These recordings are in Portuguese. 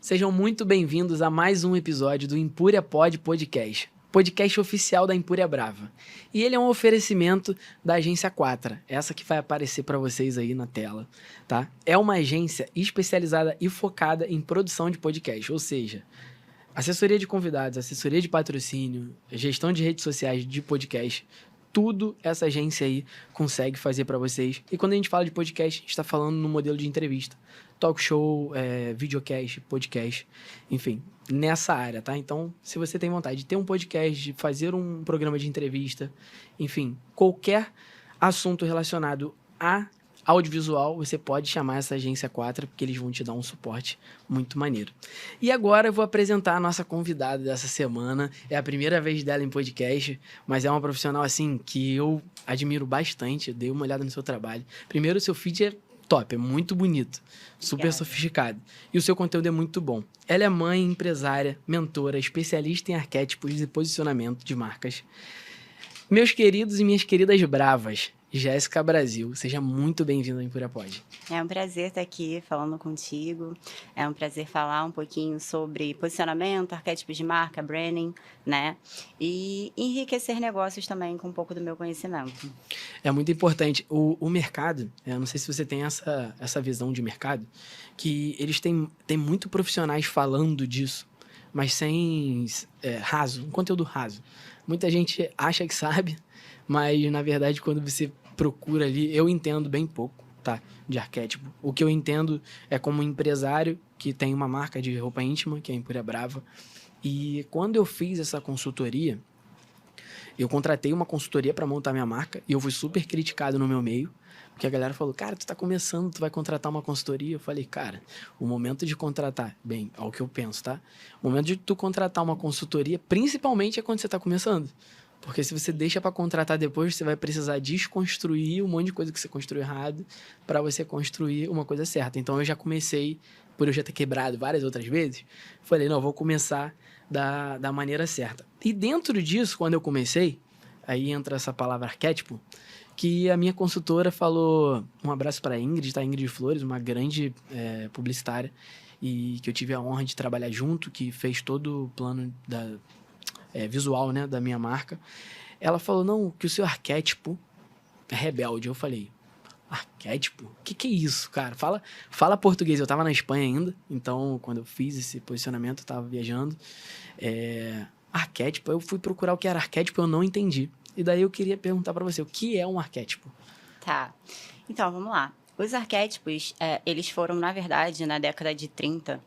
Sejam muito bem-vindos a mais um episódio do Empúria Pod Podcast, podcast oficial da Empúria Brava. E ele é um oferecimento da Agência Quatra, essa que vai aparecer para vocês aí na tela, tá? É uma agência especializada e focada em produção de podcast, ou seja, assessoria de convidados, assessoria de patrocínio, gestão de redes sociais de podcast, tudo essa agência aí consegue fazer para vocês. E quando a gente fala de podcast, a gente está falando no modelo de entrevista, talk show, videocast, podcast, enfim, nessa área, tá? Então, se você tem vontade de ter um podcast, de fazer um programa de entrevista, enfim, qualquer assunto relacionado a audiovisual, você pode chamar essa agência Quatra, porque eles vão te dar um suporte muito maneiro. E agora eu vou apresentar a nossa convidada dessa semana. É a primeira vez dela em podcast, mas é uma profissional assim que eu admiro bastante. Eu dei uma olhada no seu trabalho. Primeiro, o seu feed é top, é muito bonito, super sofisticado. E o seu conteúdo é muito bom. Ela é mãe, empresária, mentora, especialista em arquétipos e posicionamento de marcas. Meus queridos e minhas queridas bravas, Jéssica Brasil, seja muito bem-vinda ao Empúria Pod. É um prazer estar aqui falando contigo, é um prazer falar um pouquinho sobre posicionamento, arquétipos de marca, branding, né? E enriquecer negócios também com um pouco do meu conhecimento. É muito importante. O mercado, eu não sei se você tem essa visão de mercado, que eles têm muito profissionais falando disso, mas sem um conteúdo raso. Muita gente acha que sabe, mas na verdade quando você procura ali, eu entendo bem pouco, tá, de arquétipo. O que eu entendo é como empresário que tem uma marca de roupa íntima, que é a Empúria Brava, e quando eu fiz essa consultoria, eu contratei uma consultoria para montar minha marca e eu fui super criticado no meu meio, porque a galera falou, cara, tu tá começando, tu vai contratar uma consultoria? Eu falei, cara, o momento de contratar, bem, é o que eu penso, tá? O momento de tu contratar uma consultoria, principalmente é quando você tá começando. Porque se você deixa para contratar depois, você vai precisar desconstruir um monte de coisa que você construiu errado para você construir uma coisa certa. Então eu já comecei, por eu já ter quebrado várias outras vezes, falei, não, vou começar da maneira certa. E dentro disso, quando eu comecei, aí entra essa palavra arquétipo, que a minha consultora falou, um abraço para a Ingrid, tá? Ingrid Flores, uma grande publicitária, e que eu tive a honra de trabalhar junto, que fez todo o plano visual, né, da minha marca. Ela falou, não, que o seu arquétipo é rebelde. Eu falei, arquétipo? O que é isso, cara? Fala português. Eu tava na Espanha ainda, então quando eu fiz esse posicionamento, eu tava viajando. Arquétipo, eu fui procurar o que era arquétipo, eu não entendi. E daí eu queria perguntar pra você, o que é um arquétipo? Tá, então vamos lá. Os arquétipos, eles foram, na verdade, na década de 30,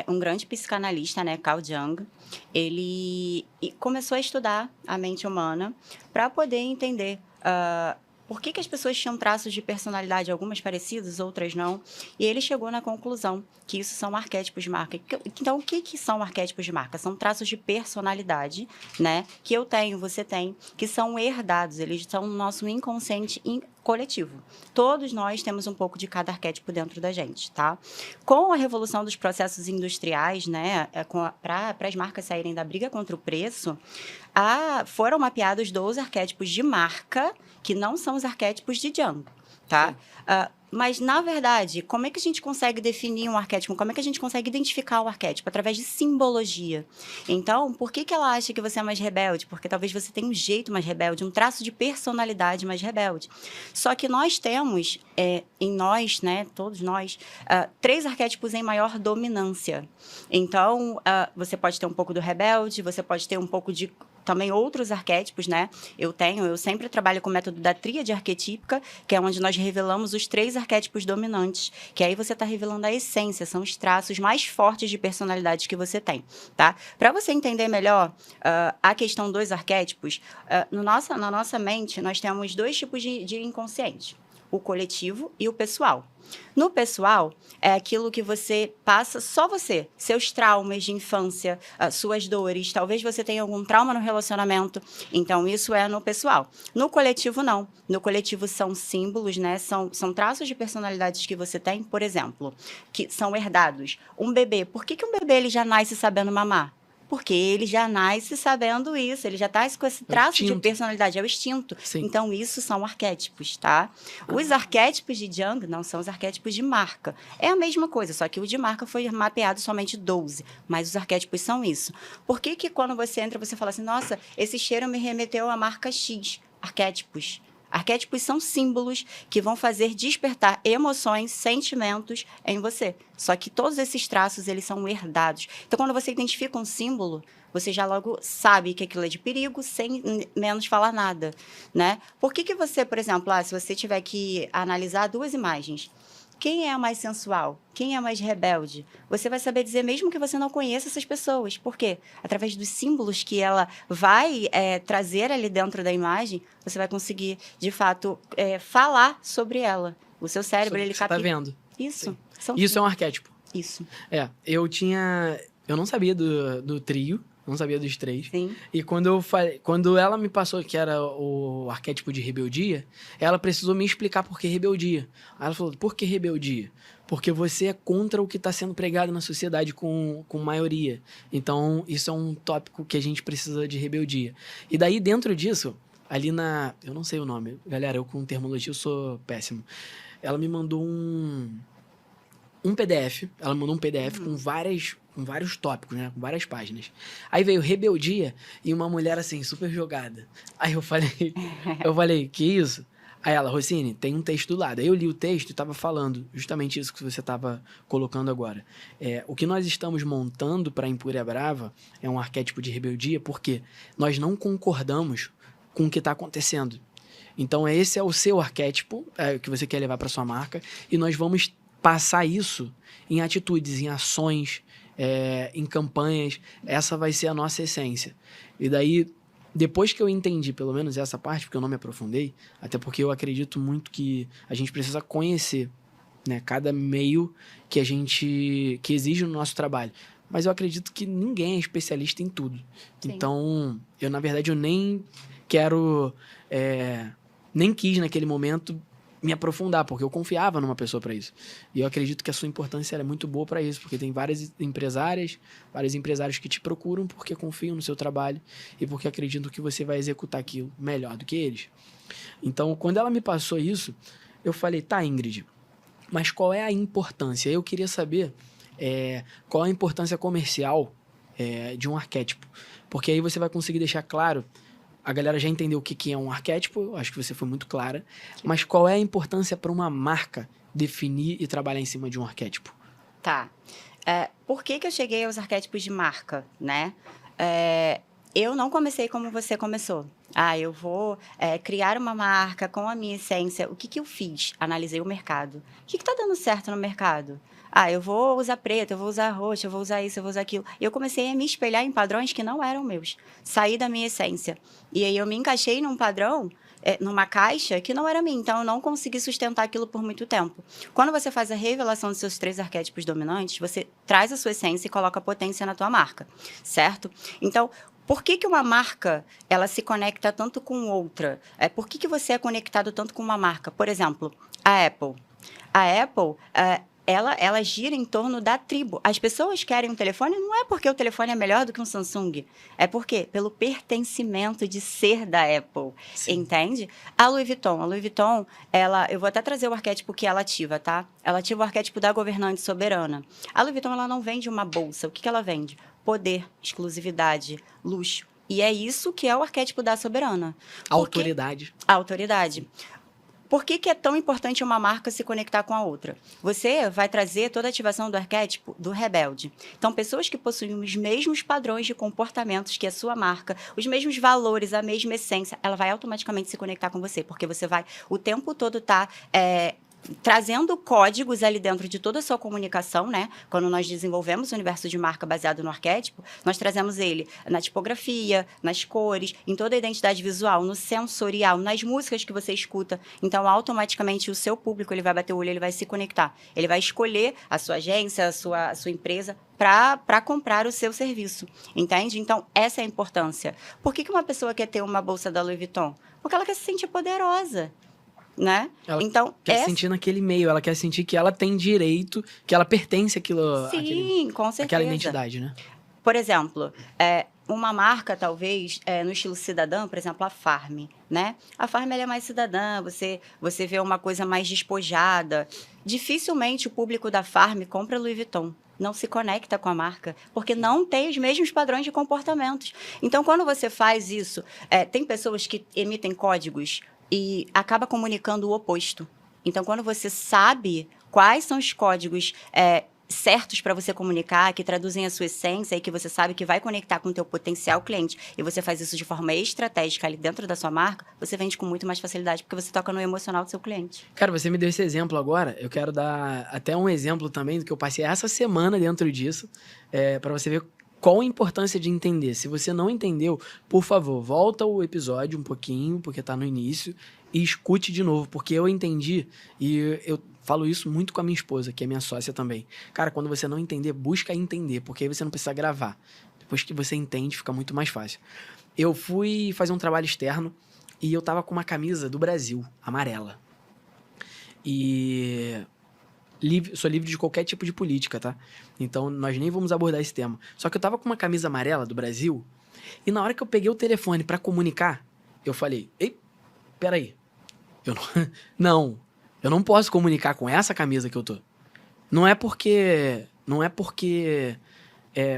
um grande psicanalista, né, Carl Jung, ele começou a estudar a mente humana para poder entender por que as pessoas tinham traços de personalidade, algumas parecidas, outras não, e ele chegou na conclusão que isso são arquétipos de marca. Então, o que são arquétipos de marca? São traços de personalidade, né, que eu tenho, você tem, que são herdados, eles são no nosso inconsciente coletivo. Todos nós temos um pouco de cada arquétipo dentro da gente, tá? Com a revolução dos processos industriais, né, para as marcas saírem da briga contra o preço, foram mapeados 12 arquétipos de marca, que não são os arquétipos de Jung, tá? Mas, na verdade, como é que a gente consegue definir um arquétipo? Como é que a gente consegue identificar o arquétipo? Através de simbologia. Então, por que ela acha que você é mais rebelde? Porque talvez você tenha um jeito mais rebelde, um traço de personalidade mais rebelde. Só que nós temos, em nós, né, todos nós, 3 arquétipos em maior dominância. Então, você pode ter um pouco do rebelde, você pode ter um pouco de também outros arquétipos, né? Eu sempre trabalho com o método da tríade arquetípica, que é onde nós revelamos os 3 arquétipos dominantes, que aí você está revelando a essência, são os traços mais fortes de personalidade que você tem, tá? Para você entender melhor a questão dos arquétipos, na nossa mente, nós temos 2 tipos de inconsciente, o coletivo e o pessoal. No pessoal, é aquilo que você passa, só você, seus traumas de infância, suas dores, talvez você tenha algum trauma no relacionamento, então isso é no pessoal. No coletivo, não. No coletivo são símbolos, né? São traços de personalidades que você tem, por exemplo, que são herdados. Um bebê, por que um bebê ele já nasce sabendo mamar? Porque ele já nasce sabendo isso, ele já tá com esse traço de instinto. personalidade, é o instinto. Sim. Então, isso são arquétipos, tá? Os arquétipos de Jung não são os arquétipos de marca. É a mesma coisa, só que o de marca foi mapeado somente 12, mas os arquétipos são isso. Por que que quando você entra, você fala assim, nossa, esse cheiro me remeteu à marca X? Arquétipos. Arquétipos são símbolos que vão fazer despertar emoções, sentimentos em você. Só que todos esses traços, eles são herdados. Então, quando você identifica um símbolo, você já logo sabe que aquilo é de perigo, sem menos falar nada, né? Por que que você, por exemplo, se você tiver que analisar 2 imagens, quem é a mais sensual? Quem é a mais rebelde? Você vai saber dizer mesmo que você não conheça essas pessoas. Por quê? Através dos símbolos que ela vai trazer ali dentro da imagem, você vai conseguir, de fato, falar sobre ela. O seu cérebro, ele Você capta... tá vendo. Isso. Isso é um arquétipo. Isso. Eu não sabia do trio, não sabia dos 3. Sim. E quando ela me passou que era o arquétipo de rebeldia, ela precisou me explicar por que rebeldia. Aí ela falou, por que rebeldia? Porque você é contra o que está sendo pregado na sociedade com maioria. Então, isso é um tópico que a gente precisa de rebeldia. E daí, dentro disso, ali eu não sei o nome. Galera, eu com termologia eu sou péssimo. Ela me mandou um PDF. Ela mandou um PDF com vários tópicos, né? Com várias páginas. Aí veio rebeldia e uma mulher assim, super jogada. Aí eu falei, que isso? Aí ela, Rossini, tem um texto do lado. Aí eu li o texto e estava falando justamente isso que você estava colocando agora. O que nós estamos montando para a Impúria Brava é um arquétipo de rebeldia porque nós não concordamos com o que está acontecendo. Então esse é o seu arquétipo que você quer levar para sua marca e nós vamos passar isso em atitudes, em ações, em campanhas. Essa vai ser a nossa essência. E daí, depois que eu entendi pelo menos essa parte, porque eu não me aprofundei, até porque eu acredito muito que a gente precisa conhecer, né, cada meio que exige no nosso trabalho. Mas eu acredito que ninguém é especialista em tudo. Sim. Então, na verdade, eu nem quero... nem quis naquele momento me aprofundar, porque eu confiava numa pessoa para isso. E eu acredito que a sua importância é muito boa para isso, porque tem vários empresários que te procuram porque confiam no seu trabalho e porque acreditam que você vai executar aquilo melhor do que eles. Então, quando ela me passou isso, eu falei, tá, Ingrid, mas qual é a importância? Eu queria saber qual a importância comercial de um arquétipo, porque aí você vai conseguir deixar claro. A galera já entendeu o que é um arquétipo, acho que você foi muito clara. Mas qual é a importância para uma marca definir e trabalhar em cima de um arquétipo? Tá. Por que eu cheguei aos arquétipos de marca, né? Eu não comecei como você começou. Eu vou criar uma marca com a minha essência. O que eu fiz? Analisei o mercado. O que está dando certo no mercado? Eu vou usar preto, eu vou usar roxo, eu vou usar isso, eu vou usar aquilo. E eu comecei a me espelhar em padrões que não eram meus. Saí da minha essência. E aí eu me encaixei num padrão, numa caixa que não era minha. Então, eu não consegui sustentar aquilo por muito tempo. Quando você faz a revelação dos seus 3 arquétipos dominantes, você traz a sua essência e coloca a potência na tua marca, certo? Então, por que uma marca ela se conecta tanto com outra? Por que você é conectado tanto com uma marca? Por exemplo, a Apple. A Apple... Ela gira em torno da tribo. As pessoas querem um telefone, não é porque o telefone é melhor do que um Samsung. É porque pelo pertencimento de ser da Apple. Sim. Entende? A Louis Vuitton, eu vou até trazer o arquétipo que ela ativa, tá? Ela ativa o arquétipo da governante soberana. A Louis Vuitton, ela não vende uma bolsa. O que ela vende? Poder, exclusividade, luxo. E é isso que é o arquétipo da soberana. Autoridade. A autoridade. Por que é tão importante uma marca se conectar com a outra? Você vai trazer toda a ativação do arquétipo do rebelde. Então, pessoas que possuem os mesmos padrões de comportamentos que a sua marca, os mesmos valores, a mesma essência, ela vai automaticamente se conectar com você, porque você vai o tempo todo estar... trazendo códigos ali dentro de toda a sua comunicação, né? Quando nós desenvolvemos o universo de marca baseado no arquétipo, nós trazemos ele na tipografia, nas cores, em toda a identidade visual, no sensorial, nas músicas que você escuta. Então, automaticamente, o seu público, ele vai bater o olho, ele vai se conectar. Ele vai escolher a sua agência, a sua empresa, para comprar o seu serviço, entende? Então, essa é a importância. Por que uma pessoa quer ter uma bolsa da Louis Vuitton? Porque ela quer se sentir poderosa. Né? Ela quer sentir naquele meio, ela quer sentir que ela tem direito, que ela pertence àquilo, sim, com certeza. àquela identidade, né? Por exemplo, uma marca, talvez, no estilo cidadã, por exemplo, a Farm, né? A Farm ela é mais cidadã, você vê uma coisa mais despojada. Dificilmente o público da Farm compra Louis Vuitton. Não se conecta com a marca, porque não tem os mesmos padrões de comportamentos. Então, quando você faz isso, tem pessoas que emitem códigos e acaba comunicando o oposto. Então, quando você sabe quais são os códigos certos para você comunicar, que traduzem a sua essência e que você sabe que vai conectar com o teu potencial cliente, e você faz isso de forma estratégica ali dentro da sua marca, você vende com muito mais facilidade, porque você toca no emocional do seu cliente. Cara, você me deu esse exemplo agora, eu quero dar até um exemplo também do que eu passei essa semana dentro disso, para você ver qual a importância de entender. Se você não entendeu, por favor, volta o episódio um pouquinho, porque tá no início, e escute de novo, porque eu entendi, e eu falo isso muito com a minha esposa, que é minha sócia também. Cara, quando você não entender, busca entender, porque aí você não precisa gravar. Depois que você entende, fica muito mais fácil. Eu fui fazer um trabalho externo e eu tava com uma camisa do Brasil, amarela. E sou livre de qualquer tipo de política, tá? Então, nós nem vamos abordar esse tema. Só que eu tava com uma camisa amarela do Brasil e na hora que eu peguei o telefone pra comunicar, eu falei, ei, peraí, eu não posso comunicar com essa camisa que eu tô. Não é porque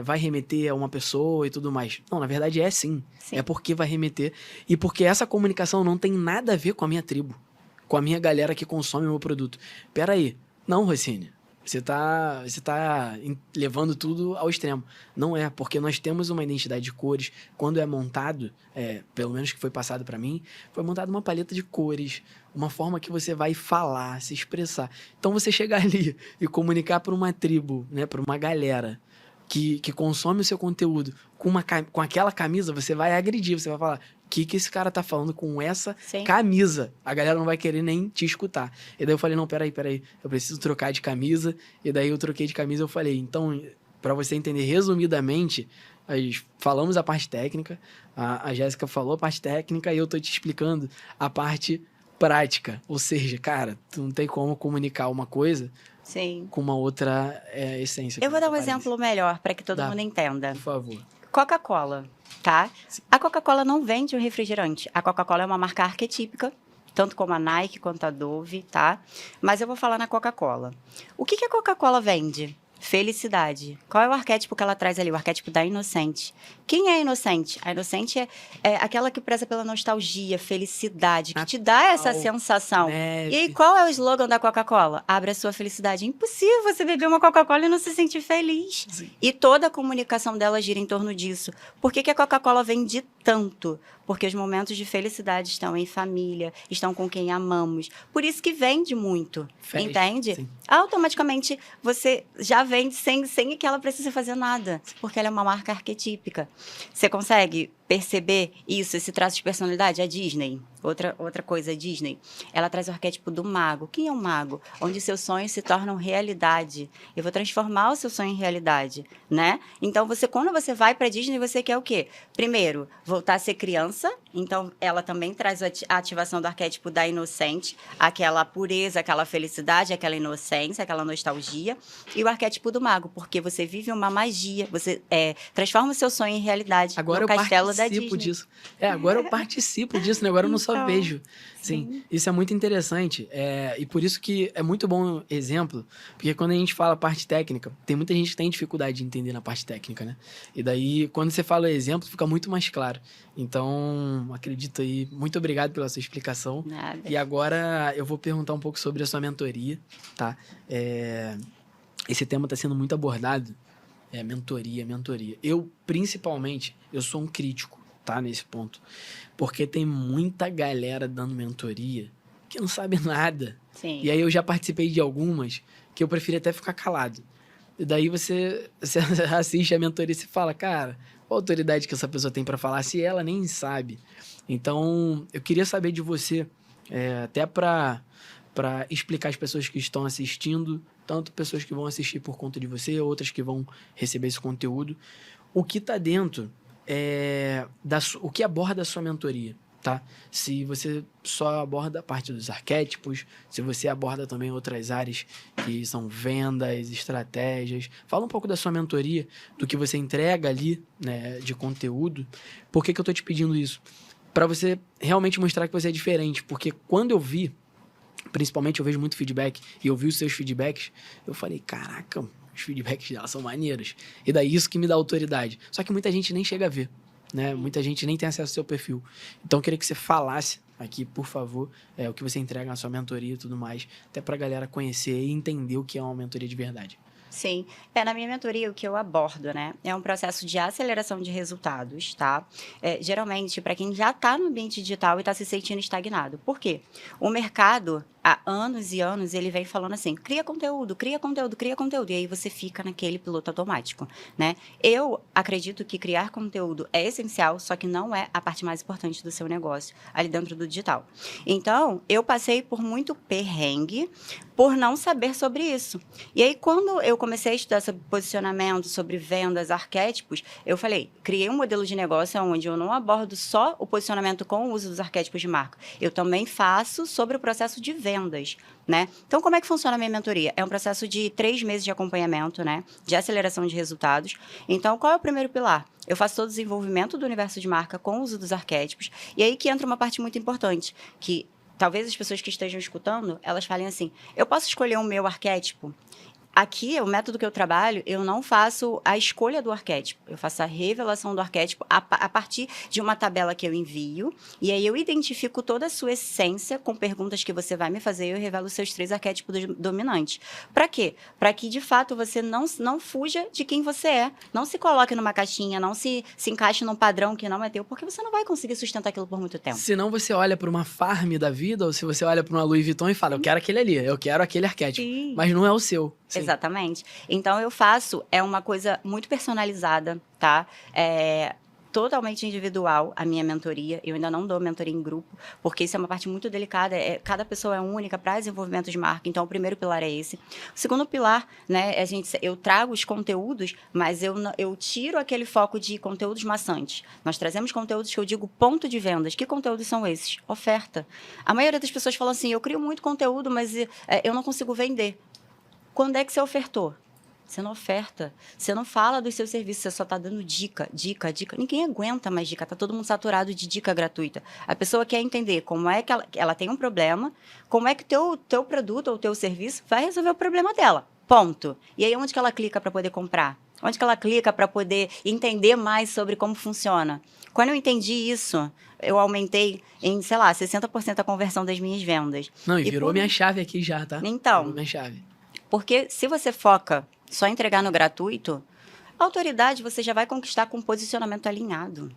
vai remeter a uma pessoa e tudo mais. Não, na verdade é sim. Sim. É porque vai remeter. E porque essa comunicação não tem nada a ver com a minha tribo. Com a minha galera que consome o meu produto. Pera aí. Não, Rossini. Você tá levando tudo ao extremo. Não é, porque nós temos uma identidade de cores. Quando é montado, pelo menos que foi passado pra mim, foi montada uma paleta de cores, uma forma que você vai falar, se expressar. Então você chegar ali e comunicar para uma tribo, né, para uma galera que consome o seu conteúdo com aquela camisa, você vai agredir, você vai falar, o que esse cara tá falando com essa Sim. camisa? A galera não vai querer nem te escutar. E daí eu falei, não, peraí, eu preciso trocar de camisa. E daí eu troquei de camisa, eu falei, então, pra você entender resumidamente, falamos a parte técnica, a Jéssica falou a parte técnica e eu tô te explicando a parte prática. Ou seja, cara, tu não tem como comunicar uma coisa Sim. com uma outra essência. Eu vou dar um parece. exemplo melhor para que todo Dá. mundo entenda. Por favor. Coca-Cola, tá? A Coca-Cola não vende um refrigerante. A Coca-Cola é uma marca arquetípica, tanto como a Nike quanto a Dove, tá? Mas eu vou falar na Coca-Cola. O que a Coca-Cola vende? Felicidade. Qual é o arquétipo que ela traz ali? O arquétipo da inocente. Quem é a inocente? A inocente é aquela que preza pela nostalgia, felicidade, que te dá essa sensação. Neve. E qual é o slogan da Coca-Cola? Abre a sua felicidade. É impossível você beber uma Coca-Cola e não se sentir feliz. Sim. E toda a comunicação dela gira em torno disso. Por que a Coca-Cola vende tanto? Porque os momentos de felicidade estão em família, estão com quem amamos. Por isso que vende muito, Festa, entende? sim. Automaticamente você já vende sem que ela precise fazer nada, porque ela é uma marca arquetípica. Você consegue perceber isso, esse traço de personalidade? A Disney, outra coisa, a Disney, ela traz o arquétipo do mago. Quem é um mago? Onde seus sonhos se tornam realidade. Eu vou transformar o seu sonho em realidade, né? Então, quando você vai para a Disney, você quer o quê? Primeiro, voltar a ser criança. Então, ela também traz a ativação do arquétipo da inocente, aquela pureza, aquela felicidade, aquela inocência, aquela nostalgia. E o arquétipo do mago, porque você vive uma magia, você transforma o seu sonho em realidade. Agora no eu castelo da participo Disney. disso. Agora eu participo disso, né? Agora eu não só Então, vejo. Sim, isso é muito interessante. E por isso que é muito bom exemplo, porque quando a gente fala parte técnica, tem muita gente que tem dificuldade de entender na parte técnica, né? E daí, quando você fala o exemplo, fica muito mais claro. Então, acredito aí. Muito obrigado pela sua explicação. Nada. E agora eu vou perguntar um pouco sobre a sua mentoria, tá? Esse tema está sendo muito abordado. Mentoria. Eu, principalmente, eu sou um crítico, tá? Nesse ponto. Porque tem muita galera dando mentoria que não sabe nada. Sim. E aí eu já participei de algumas que eu prefiro até ficar calado. E daí você assiste a mentoria e você fala, cara, qual a autoridade que essa pessoa tem para falar se ela nem sabe? Então, eu queria saber de você, até para explicar às pessoas que estão assistindo, tanto pessoas que vão assistir por conta de você, outras que vão receber esse conteúdo, o que está dentro, o que aborda a sua mentoria. tá? Se você só aborda a parte dos arquétipos, se você aborda também outras áreas que são vendas, estratégias, fala um pouco da sua mentoria, do que você entrega ali, né, de conteúdo. Por que que eu tô te pedindo isso? Para você realmente mostrar que você é diferente, porque quando eu vi, principalmente eu vejo muito feedback, e eu vi os seus feedbacks, eu falei, caraca, os feedbacks dela são maneiros. E daí isso que me dá autoridade. Só que muita gente nem chega a ver, né? Muita gente nem tem acesso ao seu perfil. Então eu queria que você falasse aqui, por favor, o que você entrega na sua mentoria e tudo mais, até pra galera conhecer e entender o que é uma mentoria de verdade. Sim. Na minha mentoria, o que eu abordo, né, é um processo de aceleração de resultados, tá? Geralmente, para quem já está no ambiente digital e está se sentindo estagnado. Por quê? O mercado, há anos e anos, ele vem falando assim, cria conteúdo, cria conteúdo, cria conteúdo. E aí você fica naquele piloto automático, né? Eu acredito que criar conteúdo é essencial, só que não é a parte mais importante do seu negócio, ali dentro do digital. Então, eu passei por muito perrengue por não saber sobre isso. E aí, quando eu comecei a estudar sobre posicionamento, sobre vendas, arquétipos, eu falei, criei um modelo de negócio onde eu não abordo só o posicionamento com o uso dos arquétipos de marca. Eu também faço sobre o processo de vendas, né? Então, como é que funciona a minha mentoria? É um processo de 3 meses de acompanhamento, né? De aceleração de resultados. Então, qual é o primeiro pilar? Eu faço todo o desenvolvimento do universo de marca com o uso dos arquétipos. E aí que entra uma parte muito importante, que talvez as pessoas que estejam escutando, elas falem assim, eu posso escolher o meu arquétipo? Aqui, o método que eu trabalho, eu não faço a escolha do arquétipo. Eu faço a revelação do arquétipo a partir de uma tabela que eu envio. E aí eu identifico toda a sua essência com perguntas que você vai me fazer e eu revelo os seus 3 arquétipos dominantes. Para quê? Para que, de fato, você não fuja de quem você é. Não se coloque numa caixinha, não se encaixe num padrão que não é teu, porque você não vai conseguir sustentar aquilo por muito tempo. Se não você olha para uma Farm da vida, ou se você olha para uma Louis Vuitton e fala, eu quero aquele ali, eu quero aquele arquétipo. Sim. Mas não é o seu. Sim. Exatamente. Então, eu faço, uma coisa muito personalizada, tá? Totalmente individual a minha mentoria. Eu ainda não dou mentoria em grupo, porque isso é uma parte muito delicada. Cada pessoa é única para desenvolvimento de marca. Então, o primeiro pilar é esse. O segundo pilar, né, eu trago os conteúdos, mas eu tiro aquele foco de conteúdos maçantes. Nós trazemos conteúdos que eu digo ponto de vendas. Que conteúdos são esses? Oferta. A maioria das pessoas fala assim, eu crio muito conteúdo, mas eu não consigo vender. Quando é que você ofertou? Você não oferta, você não fala dos seus serviços, você só está dando dica. Ninguém aguenta mais dica, está todo mundo saturado de dica gratuita. A pessoa quer entender como é que ela tem um problema, como é que o teu produto ou o teu serviço vai resolver o problema dela. Ponto. E aí, onde que ela clica para poder comprar? Onde que ela clica para poder entender mais sobre como funciona? Quando eu entendi isso, eu aumentei em, 60% a conversão das minhas vendas. Não, e virou minha chave aqui já, tá? Então, virou minha chave. Porque se você foca só em entregar no gratuito, a autoridade você já vai conquistar com um posicionamento alinhado.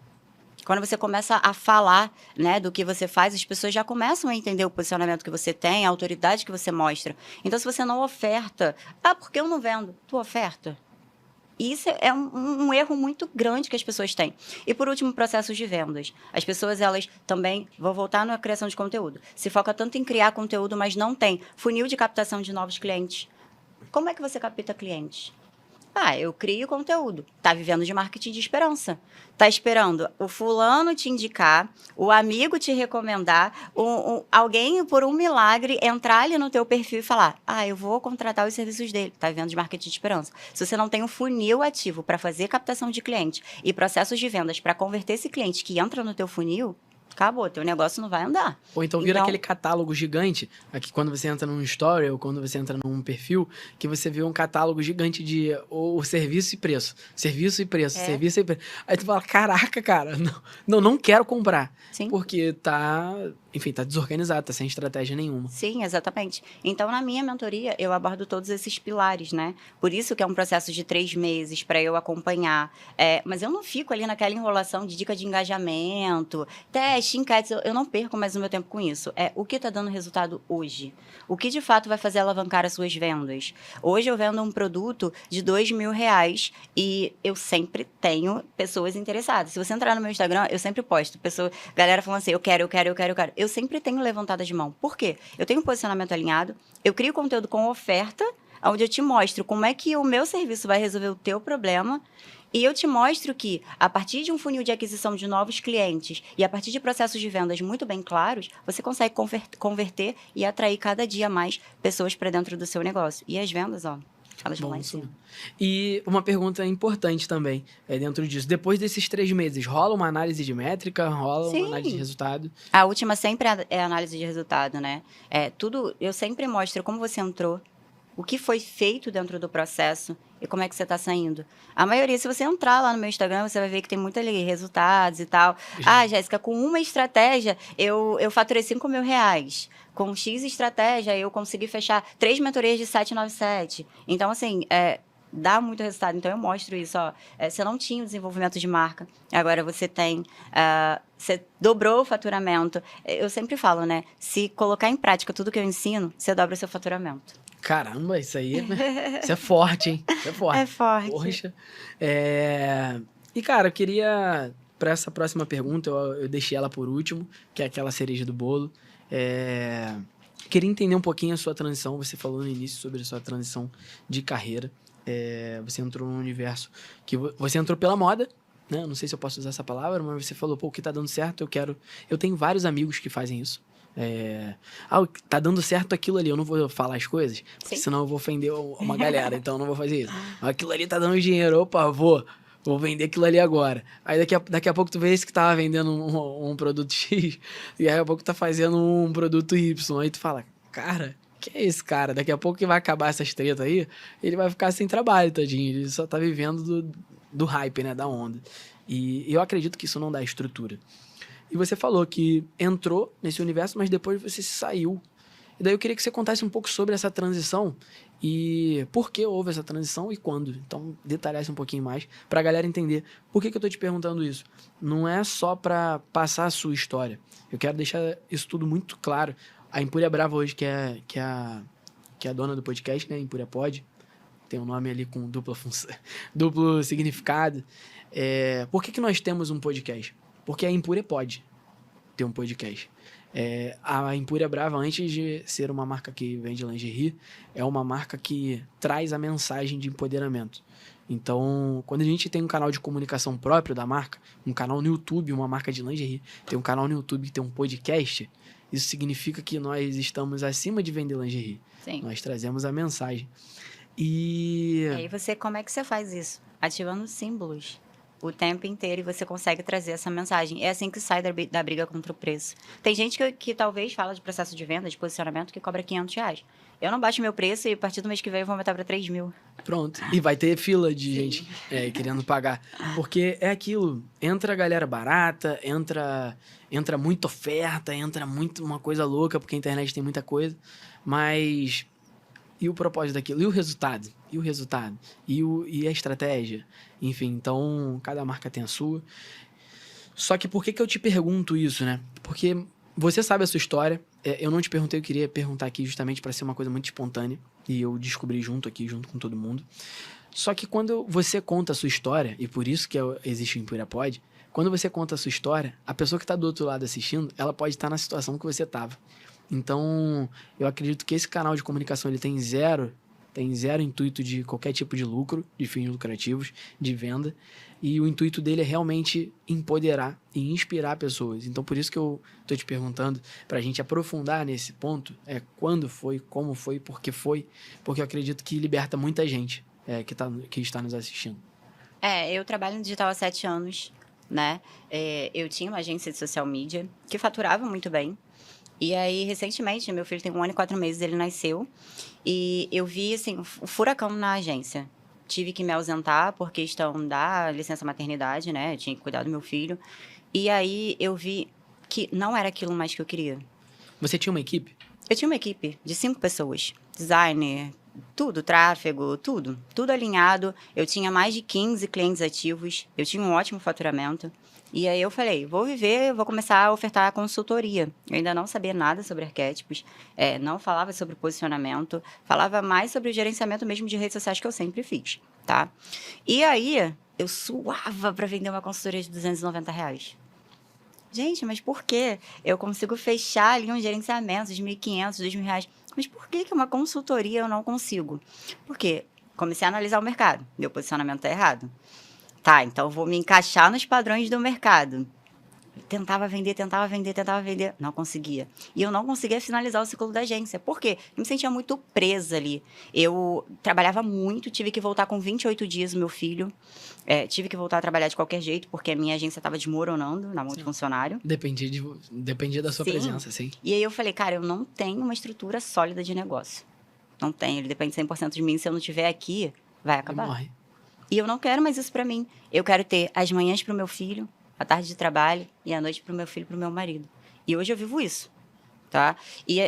Quando você começa a falar, né, do que você faz, as pessoas já começam a entender o posicionamento que você tem, a autoridade que você mostra. Então, se você não oferta, por que eu não vendo? Tu oferta. E isso é um erro muito grande que as pessoas têm. E, por último, processos de vendas. As pessoas, elas também, vou voltar na criação de conteúdo, se foca tanto em criar conteúdo, mas não tem funil de captação de novos clientes. Como é que você capta clientes? Eu crio conteúdo. Tá vivendo de marketing de esperança. Tá esperando o fulano te indicar, o amigo te recomendar, alguém, por um milagre, entrar ali no teu perfil e falar, eu vou contratar os serviços dele. Tá vivendo de marketing de esperança. Se você não tem um funil ativo para fazer captação de cliente e processos de vendas para converter esse cliente que entra no teu funil, acabou, teu negócio não vai andar. Ou então vira aquele catálogo gigante, aqui quando você entra num story ou quando você entra num perfil, que você vê um catálogo gigante de o serviço e preço. Serviço e preço, serviço e preço. Aí tu fala, caraca, cara, não quero comprar. Sim. Porque tá desorganizado, tá sem estratégia nenhuma. Sim, exatamente. Então, na minha mentoria, eu abordo todos esses pilares, né? Por isso que é um processo de 3 meses para eu acompanhar. Mas eu não fico ali naquela enrolação de dica de engajamento, teste, enquetes, eu não perco mais o meu tempo com isso. O que está dando resultado hoje? O que, de fato, vai fazer alavancar as suas vendas? Hoje eu vendo um produto de R$2.000 e eu sempre tenho pessoas interessadas. Se você entrar no meu Instagram, eu sempre posto. Galera falando assim, eu quero. Eu sempre tenho levantada de mão. Por quê? Eu tenho um posicionamento alinhado, eu crio conteúdo com oferta, onde eu te mostro como é que o meu serviço vai resolver o teu problema E eu te mostro que, a partir de um funil de aquisição de novos clientes e a partir de processos de vendas muito bem claros, você consegue converter e atrair cada dia mais pessoas para dentro do seu negócio. E as vendas, ó, elas vão lá em cima. E uma pergunta importante também, dentro disso. Depois desses 3 meses, rola uma análise de métrica? Rola uma análise de resultado? A última sempre é análise de resultado, né? Tudo, eu sempre mostro como você entrou, o que foi feito dentro do processo e como é que você está saindo. A maioria, se você entrar lá no meu Instagram, você vai ver que tem muito ali resultados e tal. Ah, Jéssica, com uma estratégia, eu faturei R$5.000. Com X estratégia, eu consegui fechar 3 mentorias de 797. Então, assim, dá muito resultado. Então, eu mostro isso. Ó. Você não tinha o desenvolvimento de marca. Agora, você tem... você dobrou o faturamento. Eu sempre falo, né? Se colocar em prática tudo que eu ensino, você dobra o seu faturamento. Caramba, isso aí isso é forte, hein? Isso é forte. É forte. Poxa. E, cara, eu queria... Para essa próxima pergunta, eu deixei ela por último, que é aquela cereja do bolo. Queria entender um pouquinho a sua transição. Você falou no início sobre a sua transição de carreira. Você entrou num universo que você entrou pela moda, né? Não sei se eu posso usar essa palavra, mas você falou, pô, o que tá dando certo, eu tenho vários amigos que fazem isso. Tá dando certo aquilo ali, eu não vou falar as coisas, porque senão eu vou ofender uma galera, então eu não vou fazer isso. Aquilo ali tá dando dinheiro, opa, vou vender aquilo ali agora. Aí daqui a pouco tu vê esse que tava vendendo um produto X, e daqui a pouco tá fazendo um produto Y, aí tu fala, cara, que é esse cara? Daqui a pouco que vai acabar essas tretas aí, ele vai ficar sem trabalho, tadinho, ele só tá vivendo do hype, né, da onda. E eu acredito que isso não dá estrutura. E você falou que entrou nesse universo, mas depois você saiu. E daí eu queria que você contasse um pouco sobre essa transição e por que houve essa transição e quando. Então, detalhasse um pouquinho mais pra galera entender por que eu tô te perguntando isso. Não é só pra passar a sua história. Eu quero deixar isso tudo muito claro. A Empúria Brava hoje, que é a dona do podcast, né? Empúria Pod. Tem um nome ali com duplo significado. Por que nós temos um podcast? Porque a Empúria pode ter um podcast. A Empúria Brava, antes de ser uma marca que vende lingerie, é uma marca que traz a mensagem de empoderamento. Então, quando a gente tem um canal de comunicação próprio da marca, um canal no YouTube, uma marca de lingerie, tem um canal no YouTube que tem um podcast, isso significa que nós estamos acima de vender lingerie. Sim. Nós trazemos a mensagem. E aí como é que você faz isso? Ativando símbolos o tempo inteiro e você consegue trazer essa mensagem. É assim que sai da briga contra o preço. Tem gente que talvez fala de processo de venda, de posicionamento, que cobra R$500. Eu não baixo meu preço e a partir do mês que vem eu vou aumentar para 3 mil. Pronto. E vai ter fila de gente querendo pagar. Porque é aquilo. Entra a galera barata, entra muita oferta, entra muito uma coisa louca, porque a internet tem muita coisa. Mas... E o propósito daquilo? E o resultado? E a estratégia? Enfim, então, cada marca tem a sua. Só que por que eu te pergunto isso, né? Porque você sabe a sua história. Eu não te perguntei, eu queria perguntar aqui justamente para ser uma coisa muito espontânea. E eu descobri junto com todo mundo. Só que quando você conta a sua história, e por isso que existe o Empúria Pod, quando você conta a sua história, a pessoa que está do outro lado assistindo, ela pode estar na situação que você estava. Então, eu acredito que esse canal de comunicação ele tem zero intuito de qualquer tipo de lucro, de fins lucrativos, de venda. E o intuito dele é realmente empoderar e inspirar pessoas. Então, por isso que eu tô te perguntando, pra gente aprofundar nesse ponto, quando foi, como foi, por que foi, porque eu acredito que liberta muita gente que está nos assistindo. Eu trabalho no digital há 7 anos, né? Eu tinha uma agência de social media que faturava muito bem. E aí, recentemente, meu filho tem 1 ano e 4 meses, ele nasceu. E eu vi, assim, o furacão na agência. Tive que me ausentar por questão da licença maternidade, né? Eu tinha que cuidar do meu filho. E aí, eu vi que não era aquilo mais que eu queria. Você tinha uma equipe? Eu tinha uma equipe de 5 pessoas. Designer, tudo, tráfego, tudo. Tudo alinhado. Eu tinha mais de 15 clientes ativos. Eu tinha um ótimo faturamento. E aí eu falei, vou começar a ofertar consultoria. Eu ainda não sabia nada sobre arquétipos, não falava sobre posicionamento, falava mais sobre o gerenciamento mesmo de redes sociais que eu sempre fiz, tá? E aí, eu suava para vender uma consultoria de R$290. Gente, mas por quê? Eu consigo fechar ali um gerenciamento de R$1.500, R$2.000. Mas por que uma consultoria eu não consigo? Porque comecei a analisar o mercado, meu posicionamento tá errado. Tá, então eu vou me encaixar nos padrões do mercado. Tentava vender, não conseguia. E eu não conseguia finalizar o ciclo da agência. Por quê? Eu me sentia muito presa ali. Eu trabalhava muito, tive que voltar com 28 dias o meu filho. Tive que voltar a trabalhar de qualquer jeito, porque a minha agência estava desmoronando na multifuncionário. Dependia da sua presença, sim. E aí eu falei, cara, eu não tenho uma estrutura sólida de negócio. Não tenho, ele depende 100% de mim. Se eu não estiver aqui, vai acabar. Ele morre. E eu não quero mais isso pra mim. Eu quero ter as manhãs pro meu filho, a tarde de trabalho e a noite pro meu filho e pro meu marido. E hoje eu vivo isso, tá?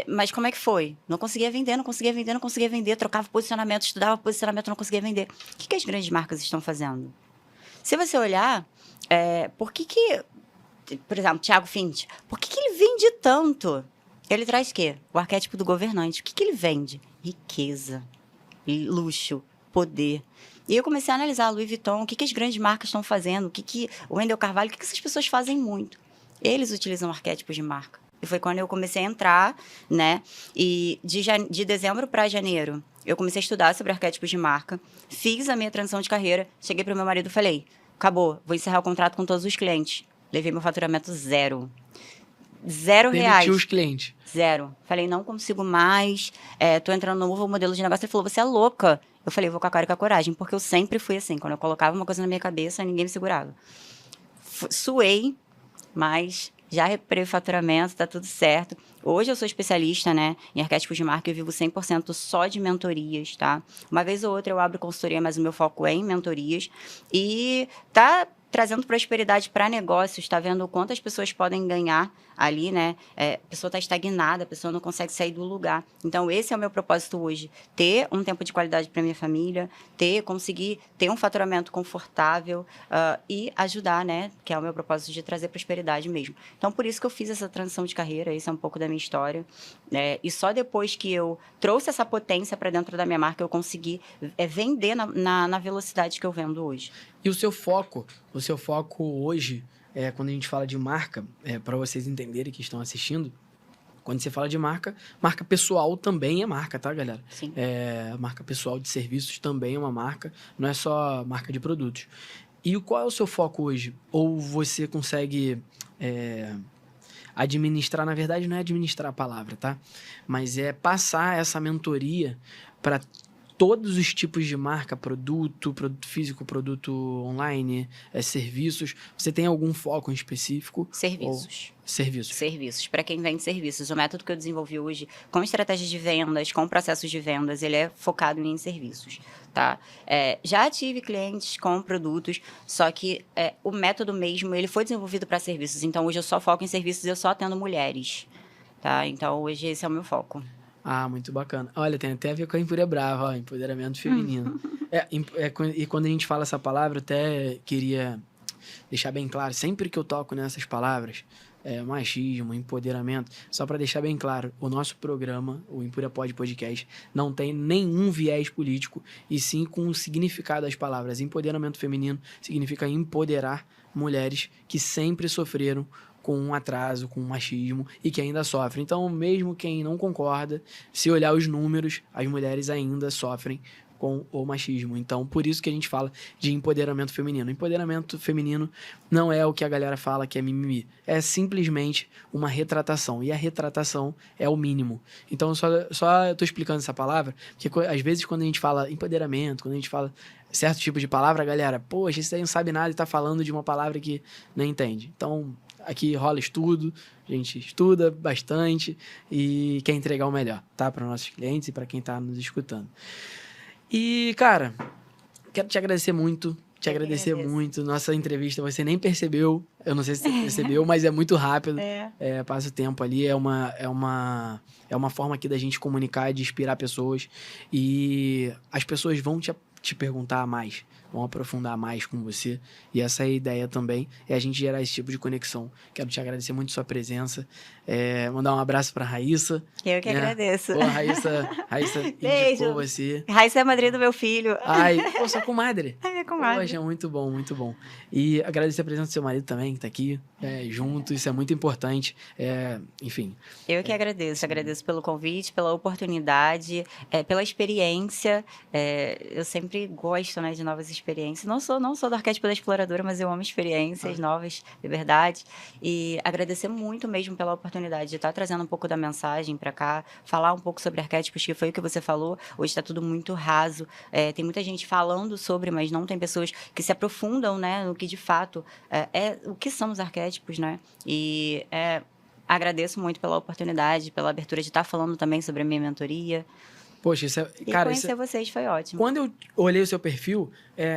Mas como é que foi? Não conseguia vender. Trocava posicionamento, estudava posicionamento, não conseguia vender. O que as grandes marcas estão fazendo? Se você olhar, por exemplo, Thiago Fint, por que ele vende tanto? Ele traz o quê? O arquétipo do governante. O que ele vende? Riqueza, luxo, poder. E eu comecei a analisar a Louis Vuitton, o que as grandes marcas estão fazendo, o Wendel Carvalho, o que essas pessoas fazem muito. Eles utilizam arquétipos de marca. E foi quando eu comecei a entrar, né? E de dezembro para janeiro, eu comecei a estudar sobre arquétipos de marca, fiz a minha transição de carreira, cheguei para o meu marido e falei, acabou, vou encerrar o contrato com todos os clientes. Levei meu faturamento zero. R$0. Demitiu os clientes. Zero. Falei, não consigo mais, tô entrando no novo modelo de negócio. Ele falou, você é louca. Eu falei, vou com a cara e com a coragem, porque eu sempre fui assim. Quando eu colocava uma coisa na minha cabeça, ninguém me segurava. Suei, mas já recuperei o faturamento, tá tudo certo. Hoje eu sou especialista, né, em arquétipos de marca, eu vivo 100% só de mentorias, tá? Uma vez ou outra eu abro consultoria, mas o meu foco é em mentorias. E tá trazendo prosperidade para negócios, está vendo o quanto as pessoas podem ganhar ali, né? A pessoa está estagnada, a pessoa não consegue sair do lugar. Então, esse é o meu propósito hoje. Ter um tempo de qualidade para minha família, conseguir ter um faturamento confortável e ajudar, né? Que é o meu propósito de trazer prosperidade mesmo. Então, por isso que eu fiz essa transição de carreira, esse é um pouco da minha história. E só depois que eu trouxe essa potência para dentro da minha marca, eu consegui vender na velocidade que eu vendo hoje. E o seu foco hoje, quando a gente fala de marca, para vocês entenderem que estão assistindo, quando você fala de marca pessoal também é marca, tá, galera? Sim. Marca pessoal de serviços também é uma marca, não é só marca de produtos. E qual é o seu foco hoje? Ou você consegue administrar, na verdade não é administrar a palavra, tá? Mas é passar essa mentoria para todos os tipos de marca, produto físico, produto online, serviços. Você tem algum foco em específico? Serviços. Serviços. Para quem vende serviços. O método que eu desenvolvi hoje, com estratégias de vendas, com processos de vendas, ele é focado em serviços, tá? Já tive clientes com produtos, só que o método mesmo, ele foi desenvolvido para serviços. Então, hoje eu só foco em serviços e eu só atendo mulheres, tá? Então, hoje esse é o meu foco. Ah, muito bacana. Olha, tem até a ver com a Empúria Brava, ó, empoderamento feminino. E quando a gente fala essa palavra, eu até queria deixar bem claro, sempre que eu toco nessas palavras, machismo, empoderamento, só para deixar bem claro, o nosso programa, o Empúria Podcast, não tem nenhum viés político, e sim com o significado das palavras. Empoderamento feminino significa empoderar mulheres que sempre sofreram com um atraso, com um machismo e que ainda sofrem. Então, mesmo quem não concorda, se olhar os números, as mulheres ainda sofrem com o machismo. Então, por isso que a gente fala de empoderamento feminino. Empoderamento feminino não é o que a galera fala que é mimimi. É simplesmente uma retratação. E a retratação é o mínimo. Então, só eu tô explicando essa palavra, porque às vezes quando a gente fala empoderamento, quando a gente fala certo tipo de palavra, a galera, poxa, esse aí não sabe nada e tá falando de uma palavra que não entende. Então, aqui rola estudo, a gente estuda bastante e quer entregar o melhor, tá? Para nossos clientes e para quem tá nos escutando. E, cara, quero te agradecer muito. Muito. Nossa entrevista, você nem percebeu. Eu não sei se você percebeu, mas é muito rápido. Passa o tempo ali. É uma forma aqui da gente comunicar, de inspirar pessoas. E as pessoas vão te perguntar mais, vão aprofundar mais com você. E essa é a ideia também, é a gente gerar esse tipo de conexão. Quero te agradecer muito sua presença. Mandar um abraço pra Raíssa. Eu que agradeço. Pô, Raíssa indicou você. Raíssa é a madrinha do meu filho. Ai, pô, sua comadre. É minha comadre. Poxa, muito bom, muito bom. E agradecer a presença do seu marido também, que tá aqui, junto. Isso é muito importante. Enfim. Eu que agradeço. Agradeço pelo convite, pela oportunidade, pela experiência. Eu sempre sempre gosto, né, de novas experiências. Não sou do arquétipo da exploradora, mas eu amo experiências novas, liberdade. E agradecer muito mesmo pela oportunidade de estar trazendo um pouco da mensagem para cá, falar um pouco sobre arquétipos, que foi o que você falou. Hoje está tudo muito raso. Tem muita gente falando sobre, mas não tem pessoas que se aprofundam, né, no que de fato o que são os arquétipos, né? E agradeço muito pela oportunidade, pela abertura de estar falando também sobre a minha mentoria. Poxa, isso é... E Cara, conhecer vocês foi ótimo. Quando eu olhei o seu perfil,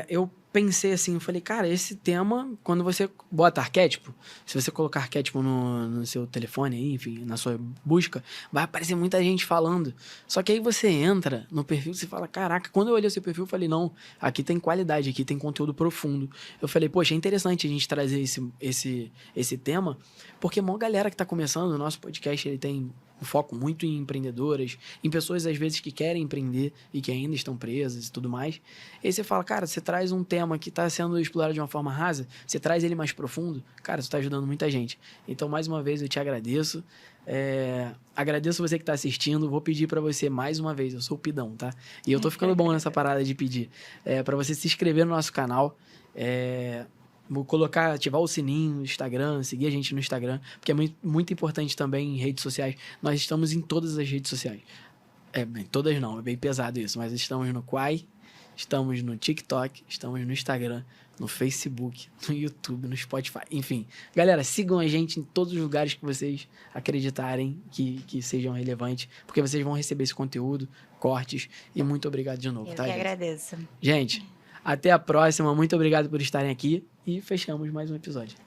eu pensei assim, eu falei, cara, esse tema, quando você bota arquétipo, se você colocar arquétipo no seu telefone aí, enfim, na sua busca, vai aparecer muita gente falando. Só que aí você entra no perfil e você fala, caraca, quando eu olhei o seu perfil, eu falei, não, aqui tem qualidade, aqui tem conteúdo profundo. Eu falei, poxa, é interessante a gente trazer esse tema, porque a maior galera que tá começando, o nosso podcast, ele tem um foco muito em empreendedoras, em pessoas, às vezes, que querem empreender e que ainda estão presas e tudo mais. E aí você fala, cara, você traz um tema que está sendo explorado de uma forma rasa, você traz ele mais profundo, cara, você está ajudando muita gente. Então, mais uma vez, eu te agradeço. Agradeço você que está assistindo. Vou pedir para você mais uma vez, eu sou o Pidão, tá? E eu tô ficando bom nessa parada de pedir. Para você se inscrever no nosso canal. Vou colocar, ativar o sininho no Instagram, seguir a gente no Instagram, porque é muito, muito importante também em redes sociais. Nós estamos em todas as redes sociais. Bem, todas não, é bem pesado isso, mas estamos no Quai, estamos no TikTok, estamos no Instagram, no Facebook, no YouTube, no Spotify, enfim. Galera, sigam a gente em todos os lugares que vocês acreditarem que sejam relevantes, porque vocês vão receber esse conteúdo, cortes, e muito obrigado de novo, Eu tá, que gente? agradeço. Gente, até a próxima, muito obrigado por estarem aqui e fechamos mais um episódio.